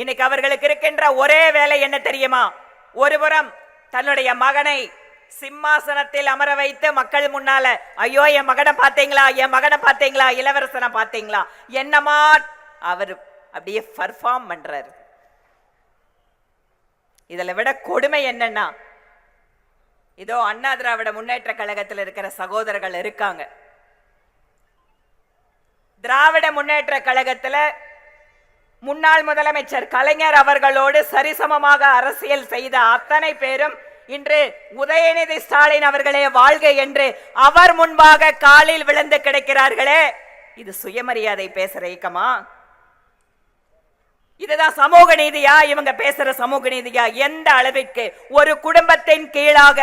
இன்னைக்கு அவர்களுக்கு இருக்கின்ற ஒரே வேலை என்ன தெரியுமா? ஒருபுறம் தன்னுடைய மகனை சிம்மாசனத்தில் அமர வைத்து மக்கள் முன்னால, ஐயோ என் மகனை பார்த்தீங்களா, என் மகனை பார்த்தீங்களா, இளவரசனை பார்த்தீங்களா, என்னமா அவர் அப்படியே பர்ஃபார்ம் பண்றாரு. இதுல விட கொடுமை என்னன்னா, இதோ அண்ணா திராவிட முன்னேற்ற கழகத்தில் இருக்கிற சகோதரர்கள் இருக்காங்க. திராவிட முன்னேற்ற கழகத்துல முன்னாள் முதலமைச்சர் கலைஞர் அவர்களோடு சரிசமமாக அரசியல் செய்த அத்தனை பேரும் இன்று உதயநிதி ஸ்டாலின் அவர்களே வாழ்க என்று அவர் முன்பாக காலில் விழுந்து கிடக்கிறார்களே. இது சுயமரியாதை பேசுற இயக்கமா? இதுதான் சமூக நீதியா? இவங்க பேசுற சமூக நீதியா? எந்த அளவிற்கு ஒரு குடும்பத்தின் கீழாக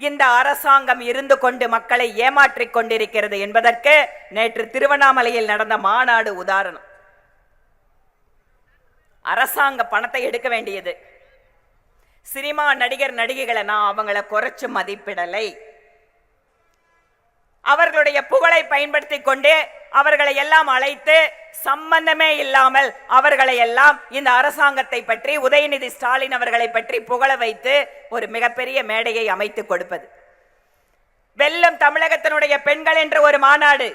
இந்த அரசாங்கம் இருந்து கொண்டு மக்களை ஏமாற்றிக் கொண்டிருக்கிறது என்பதற்கு நேற்று திருவண்ணாமலையில் நடந்த மாநாடு உதாரணம். அரசாங்க பணத்தை எடுக்க வேண்டியது. சினிமா நடிகர் நடிகைகளை நான் அவங்களை குறைச்சு மதிப்பிடலை. அவர்களுடைய புகழை பயன்படுத்தி கொண்டு அவர்களை எல்லாம் அழைத்து சம்பந்தமே இல்லாமல் அவர்களை எல்லாம் இந்த அரசாங்கத்தை பற்றி, உதயநிதி ஸ்டாலின் அவர்களை பற்றி புகழ வைத்து ஒரு மிகப்பெரிய மேடையை அமைத்து கொடுப்பது. வெல்லும் தமிழகத்தினுடைய பெண்கள் என்ற ஒரு மாநாடு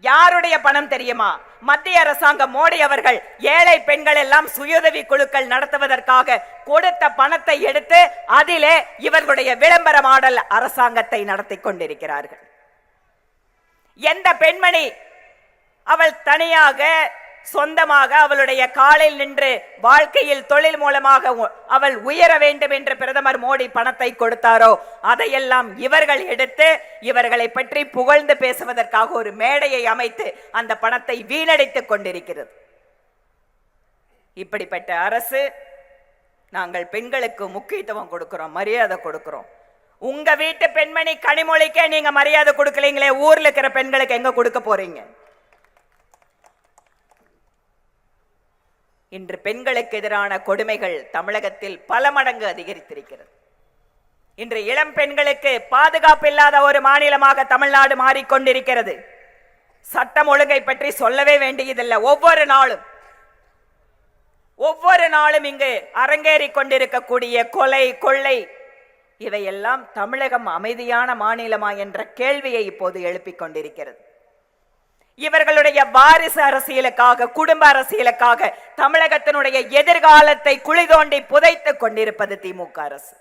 யாருடைய பணம் தெரியுமா? மத்திய அரசாங்கம் மோடி அவர்கள் ஏழை பெண்கள் எல்லாம் சுயஉதவி குழுக்கள் நடத்துவதற்காக கொடுத்த பணத்தை எடுத்து அதிலே இவர்களுடைய விளம்பர மாடல் அரசாங்கத்தை நடத்தி கொண்டிருக்கிறார்கள். எந்த பெண்மணி அவள் தனியாக சொந்தமாக அவளுடைய காலில் நின்று வாழ்க்கையில் தொழில் மூலமாக அவள் உயர வேண்டும் என்று பிரதமர் மோடி பணத்தை கொடுத்தாரோ அதையெல்லாம் இவர்கள் எடுத்து இவர்களை பற்றி புகழ்ந்து பேசுவதற்காக ஒரு மேடையை அமைத்து அந்த பணத்தை வீணடித்துக் கொண்டிருக்கிறது. இப்படிப்பட்ட அரசு. நாங்கள் பெண்களுக்கு முக்கியத்துவம் கொடுக்கிறோம், மரியாதை கொடுக்கிறோம். உங்க வீட்டு பெண்மணி கனிமொழிக்கே நீங்க மரியாதை கொடுக்கலீங்களே, ஊர்ல இருக்கிற பெண்களுக்கு எங்க கொடுக்க போறீங்க? இன்று பெண்களுக்கு எதிரான கொடுமைகள் தமிழகத்தில் பல மடங்கு அதிகரித்திருக்கிறது. இன்று இளம் பெண்களுக்கு பாதுகாப்பு இல்லாத ஒரு மாநிலமாக தமிழ்நாடு மாறிக்கொண்டிருக்கிறது. சட்டம் ஒழுங்கை பற்றி சொல்லவே வேண்டியதில்லை. ஒவ்வொரு நாளும் இங்கு அரங்கேறி கொண்டிருக்கக்கூடிய கொலை, கொள்ளை, இவையெல்லாம் தமிழகம் அமைதியான மாநிலமா என்ற கேள்வியை இப்போது எழுப்பிக் கொண்டிருக்கிறது. இவர்களுடைய வாரிசு அரசியலுக்காக, குடும்ப அரசியலுக்காக தமிழகத்தினுடைய எதிர்காலத்தை குழி தோண்டி புதைத்துக் கொண்டிருப்பது திமுக அரசு.